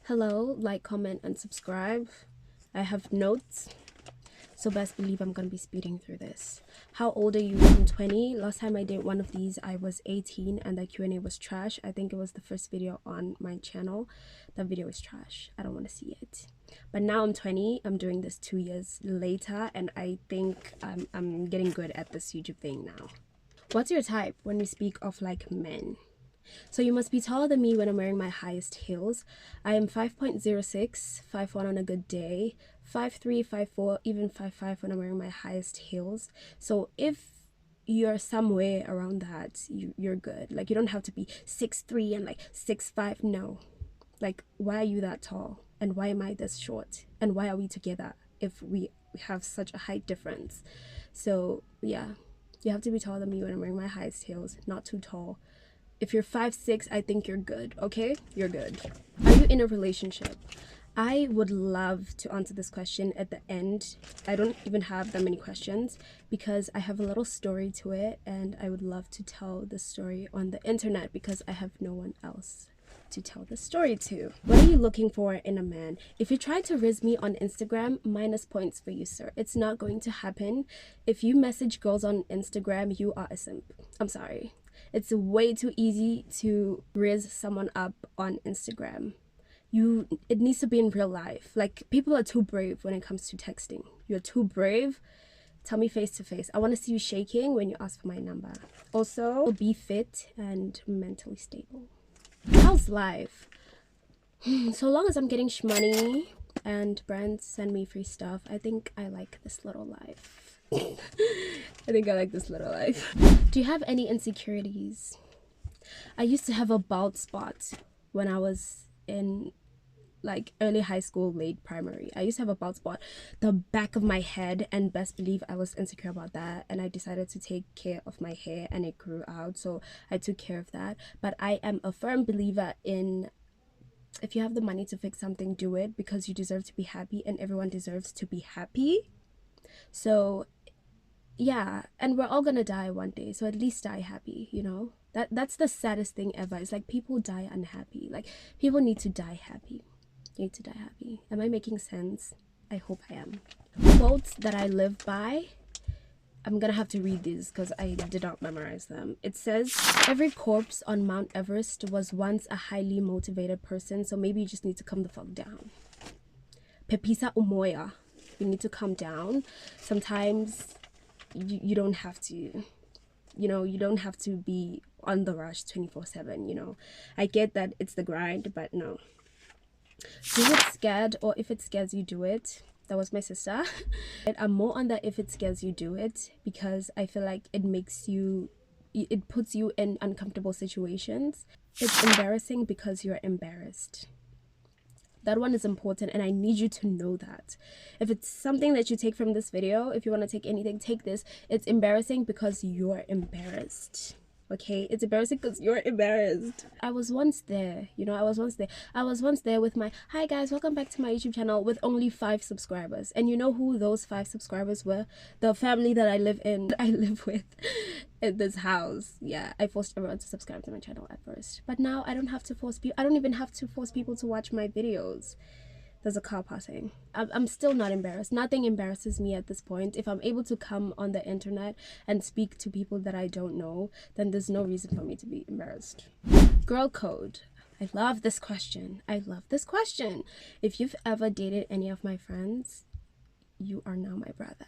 Hello, like, comment, and subscribe. I have notes, so best believe I'm gonna be speeding through this. How old are you? I'm 20. Last time I did one of these, I was 18, and the Q&A was trash. I think it was the first video on my channel. That video is trash. I don't want to see it. But now I'm 20. I'm doing this 2 years later, and I think I'm getting good at this YouTube thing now. What's your type when we speak of like men? So you must be taller than me when I'm wearing my highest heels. I am 5.06, 5'1" on a good day, 5'3", 5'4", even 5'5" when I'm wearing my highest heels. So if you're somewhere around that, you're good. Like, you don't have to be 6'3" and like 6'5". No. Like, why are you that tall? And why am I this short? And why are we together if we have such a height difference? So yeah, you have to be taller than me when I'm wearing my highest heels, not too tall. If you're 5'6", I think you're good, okay? You're good. Are you in a relationship? I would love to answer this question at the end. I don't even have that many questions because I have a little story to it, and I would love to tell the story on the internet because I have no one else to tell the story to. What are you looking for in a man? If you try to riz me on Instagram, minus points for you, sir. It's not going to happen. If you message girls on Instagram, you are a simp. I'm sorry. It's way too easy to riz someone up on Instagram. It needs to be in real life. Like, people are too brave when it comes to texting. You're too brave. Tell me face to face. I want to see you shaking when you ask for my number. Also, be fit and mentally stable. How's life? So long as I'm getting shmoney and brands send me free stuff, I think I like this little life. I think I like this little life. Do you have any insecurities? I used to have a bald spot when I was in like early high school, late primary. I used to have a bald spot the back of my head, and best believe I was insecure about that, and I decided to take care of my hair and it grew out, so I took care of that. But I am a firm believer in, if you have the money to fix something, do it, because you deserve to be happy and everyone deserves to be happy. So yeah, and we're all gonna die one day, so at least die happy, you know? That's the saddest thing ever. It's like people die unhappy. Like, people need to die happy. You need to die happy. Am I making sense? I hope I am. Quotes that I live by. I'm gonna have to read these because I did not memorize them. It says, every corpse on Mount Everest was once a highly motivated person, so maybe you just need to calm the fuck down. Pepisa umoya. You need to calm down. Sometimes you don't have to, you know, you don't have to be on the rush 24/7, you know. I get that it's the grind, but no. Do it scared, or if it scares you, do it. That was my sister. I'm more on the if it scares you, do it, because I feel like it puts you in uncomfortable situations. It's embarrassing because you're embarrassed. That one is important, and I need you to know that. If it's something that you take from this video, if you want to take anything, take this. It's embarrassing because you're embarrassed. Okay, it's embarrassing because you're embarrassed. I was once there, you know. I was once there with my, hi guys, welcome back to my YouTube channel, with only 5 subscribers. And you know who those 5 subscribers were? The family that I live with in this house. Yeah, I forced everyone to subscribe to my channel at first, but now I don't have to force people. I don't even have to force people to watch my videos. There's a car passing. I'm still not embarrassed. Nothing embarrasses me at this point. If I'm able to come on the internet and speak to people that I don't know, then there's no reason for me to be embarrassed. Girl code. I love this question. I love this question. If you've ever dated any of my friends, you are now my brother.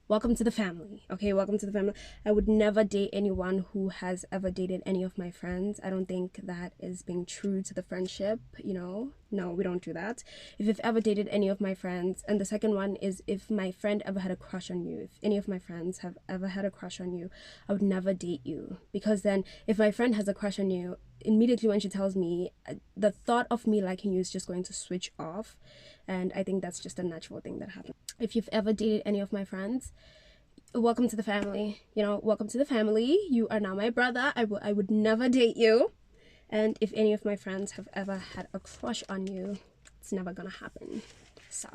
Welcome to the family. Okay, welcome to the family. I would never date anyone who has ever dated any of my friends. I don't think that is being true to the friendship, you know. No, we don't do that. If you've ever dated any of my friends, and the second one is if my friend ever had a crush on you, if any of my friends have ever had a crush on you, I would never date you. Because then if my friend has a crush on you, immediately when she tells me, the thought of me liking you is just going to switch off, and I think that's just a natural thing that happens. If you've ever dated any of my friends, welcome to the family. You know, welcome to the family. You are now my brother. I would never date you. And if any of my friends have ever had a crush on you, it's never gonna happen. Sorry.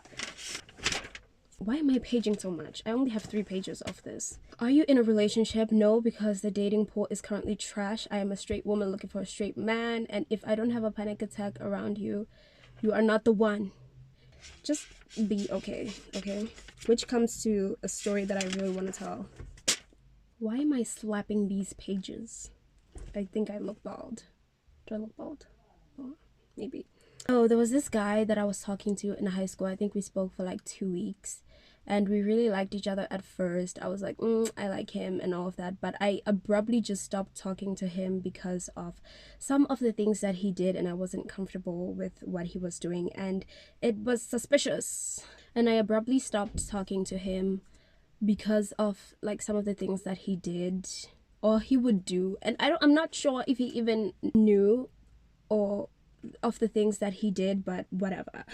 Why am I paging so much? I only have 3 pages of this. Are you in a relationship? No, because the dating pool is currently trash. I am a straight woman looking for a straight man, and if I don't have a panic attack around you, you are not the one. Just be okay, okay? Which comes to a story that I really want to tell. Why am I slapping these pages? I think I look bald. Do I look bald? Oh, maybe. Oh, there was this guy that I was talking to in high school. I think we spoke for like 2 weeks. And we really liked each other at first. I was like, I like him and all of that. But I abruptly just stopped talking to him because of some of the things that he did. And I wasn't comfortable with what he was doing. And it was suspicious. And I abruptly stopped talking to him because of like some of the things that he did or he would do. And I'm not sure if he even knew or of the things that he did, but whatever.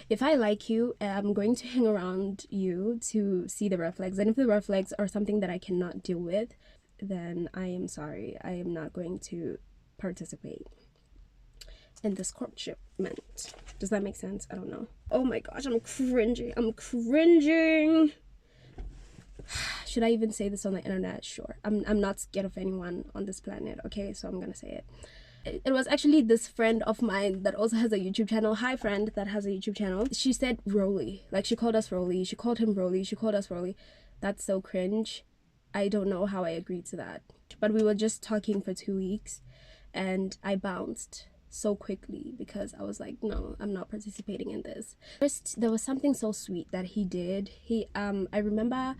If I like you, I'm going to hang around you to see the red flags, and if the red flags are something that I cannot deal with, then I am sorry. I am not going to participate in this courtship. Does that make sense? I don't know. Oh my gosh, I'm cringing. Should I even say this on the internet? Sure. I'm not scared of anyone on this planet, okay? So I'm gonna say it. It was actually this friend of mine that also has a YouTube channel. Hi, friend that has a YouTube channel. She said Rolly. Like, she called us Rolly. She called him Rolly. She called us Rolly. That's so cringe. I don't know how I agreed to that. But we were just talking for 2 weeks. And I bounced so quickly because I was like, no, I'm not participating in this. First, there was something so sweet that he did. I remember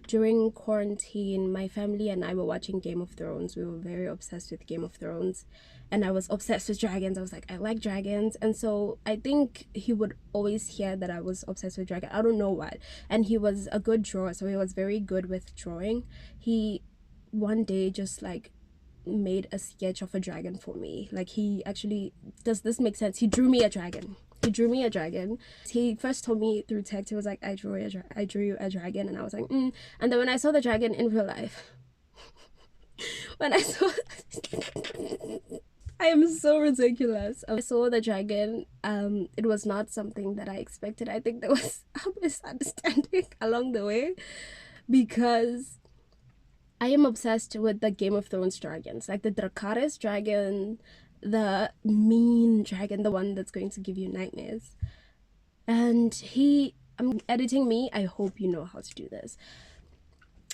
during quarantine, my family and I were watching Game of Thrones. We were very obsessed with Game of Thrones. And I was obsessed with dragons. I was like, I like dragons. And so I think he would always hear that I was obsessed with dragons. I don't know what. And he was a good drawer, so he was very good with drawing. He one day just like made a sketch of a dragon for me. Like, he actually, does this make sense? He drew me a dragon. He first told me through text. He was like, I drew you a dragon. And I was like, And then when I saw the dragon in real life, I am so ridiculous. I saw the dragon. It was not something that I expected. I think there was a misunderstanding along the way, because I am obsessed with the Game of Thrones dragons, like the Dracarys dragon, the mean dragon, the one that's going to give you nightmares. And I'm editing me. I hope you know how to do this.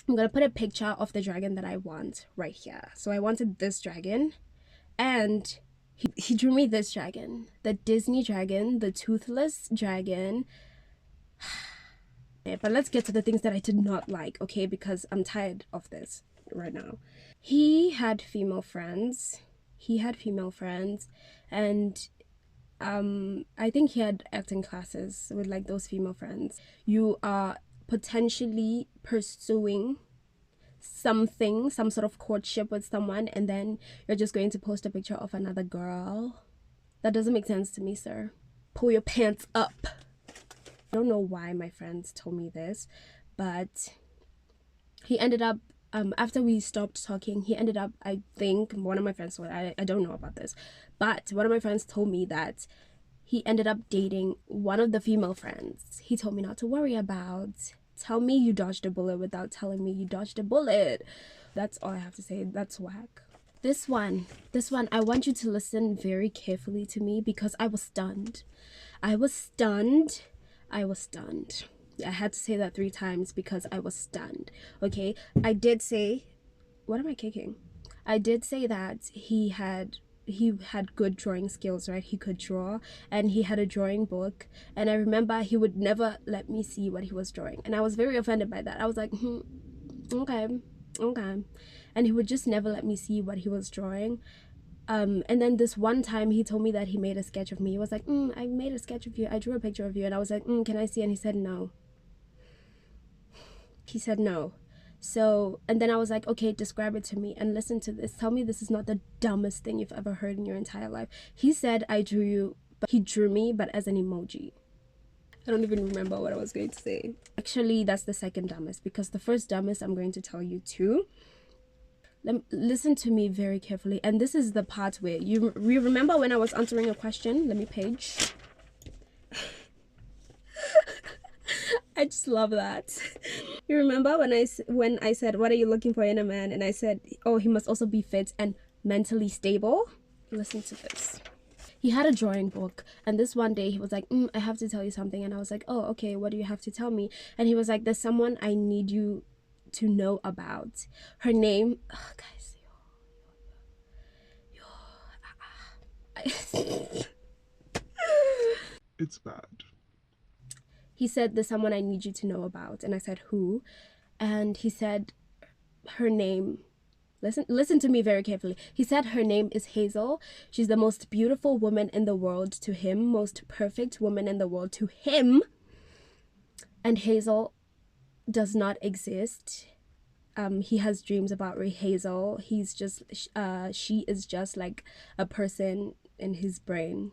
I'm gonna put a picture of the dragon that I want right here. So I wanted this dragon, and he drew me this dragon, the Disney dragon, the toothless dragon. But let's get to the things that I did not like, okay? Because I'm tired of this right now. He had female friends, and I think he had acting classes with like those female friends. You are potentially pursuing some sort of courtship with someone, and then you're just going to post a picture of another girl. That doesn't make sense to me, sir. Pull your pants up. I don't know why my friends told me this, but he ended up, after we stopped talking, I think one of my friends told me, I don't know about this, but one of my friends told me that he ended up dating one of the female friends he told me not to worry about. Tell me you dodged a bullet without telling me you dodged a bullet. That's all I have to say. That's whack. This one, I want you to listen very carefully to me, because I was stunned. I had to say that 3 times because I was stunned. Okay, I did say, what am I kicking? I did say that he had good drawing skills, right? He could draw, and he had a drawing book, and I remember he would never let me see what he was drawing, and I was very offended by that. I was like, okay, and he would just never let me see what he was drawing. And then this one time he told me that he made a sketch of me. He was like, I made a sketch of you, I drew a picture of you. And I was like, can I see? And he said no. So, and then I was like, okay, describe it to me and listen to this. Tell me this is not the dumbest thing you've ever heard in your entire life. He said, I drew you, but he drew me, but as an emoji. I don't even remember what I was going to say. Actually, that's the second dumbest, because the first dumbest I'm going to tell you too. Listen to me very carefully, and this is the part where you remember when I was answering a question. Let me page. I just love that. You remember when I said, what are you looking for in a man? And I said, oh, he must also be fit and mentally stable. Listen to this. He had a drawing book, and this one day he was like, I have to tell you something. And I was like, oh, okay, what do you have to tell me? And he was like, there's someone I need you to know about. Her name, oh, guys, It's bad. He said, there's someone I need you to know about. And I said, who? And he said, her name, listen to me very carefully. He said her name is Hazel. She's the most beautiful woman in the world to him, most perfect woman in the world to him. And Hazel does not exist. He has dreams about Hazel. He's just, she is just like a person in his brain.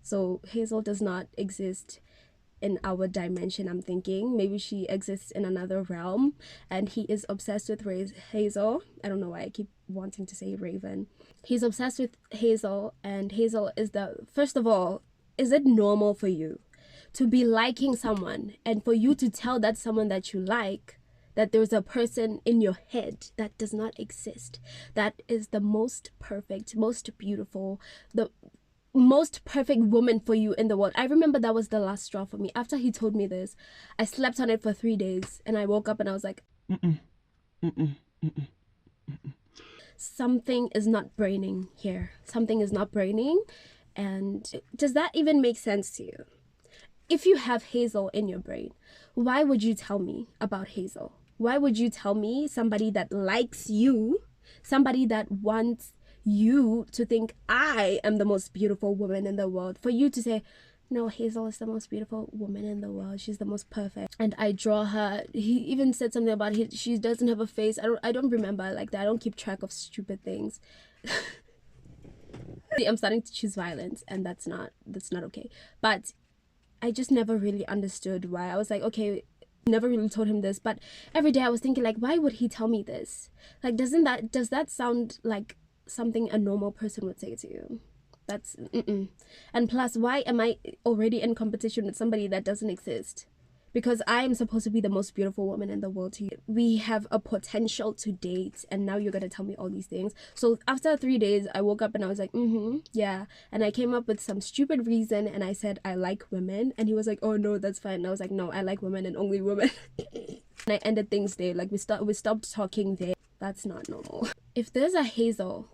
So Hazel does not exist in our dimension. I'm thinking maybe she exists in another realm, and he is obsessed with Hazel. I don't know why I keep wanting to say Raven. He's obsessed with Hazel, and Hazel is first of all, is it normal for you to be liking someone and for you to tell that someone that you like that there's a person in your head that does not exist, that is the most perfect, most beautiful, the most perfect woman for you in the world? I remember that was the last straw for me. After he told me this, I slept on it for 3 days, and I woke up and I was like, something is not braining here. Something is not braining. And does that even make sense to you? If you have Hazel in your brain, why would you tell me about Hazel? Why would you tell me somebody that likes you, somebody that wants you to think I am the most beautiful woman in the world, for you to say, no, Hazel is the most beautiful woman in the world, she's the most perfect, and I draw her? He even said something about she doesn't have a face. I don't remember like that. I don't keep track of stupid things. I'm starting to choose violence, and that's not okay. But I just never really understood why. I was like, okay, never really told him this, but every day I was thinking, like, why would he tell me this? Like, does that sound like something a normal person would say to you? That's And plus, why am I already in competition with somebody that doesn't exist? Because I am supposed to be the most beautiful woman in the world to you. We have a potential to date, and now you're gonna tell me all these things. So after 3 days, I woke up and I was like, yeah. And I came up with some stupid reason, and I said, I like women. And he was like, oh no, that's fine. And I was like, no, I like women and only women. And I ended things there. Like, we stopped talking there. That's not normal. If there's a Hazel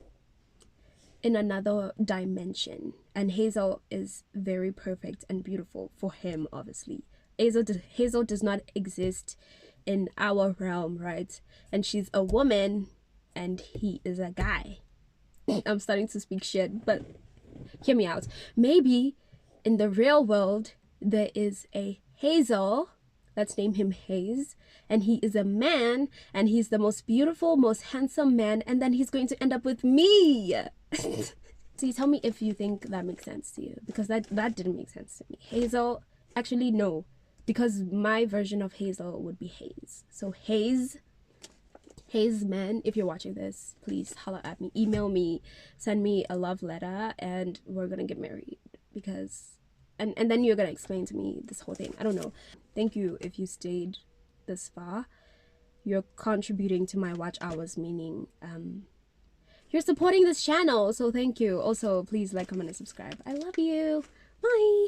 in another dimension, and Hazel is very perfect and beautiful for him, obviously, Hazel does not exist in our realm, right? And she's a woman and he is a guy. I'm starting to speak shit, but hear me out. Maybe in the real world there is a Hazel, let's name him Hayes, and he is a man, and he's the most beautiful, most handsome man, and then he's going to end up with me. So you tell me if you think that makes sense to you, because that didn't make sense to me. Hazel, actually no, because my version of Hazel would be Hayes. So Hayes man, if you're watching this, please holler at me, email me, send me a love letter, and we're gonna get married. Because and then you're gonna explain to me this whole thing. I don't know. Thank you if you stayed this far. You're contributing to my watch hours, meaning you're supporting this channel, so thank you. Also, please like, comment, and subscribe. I love you. Bye.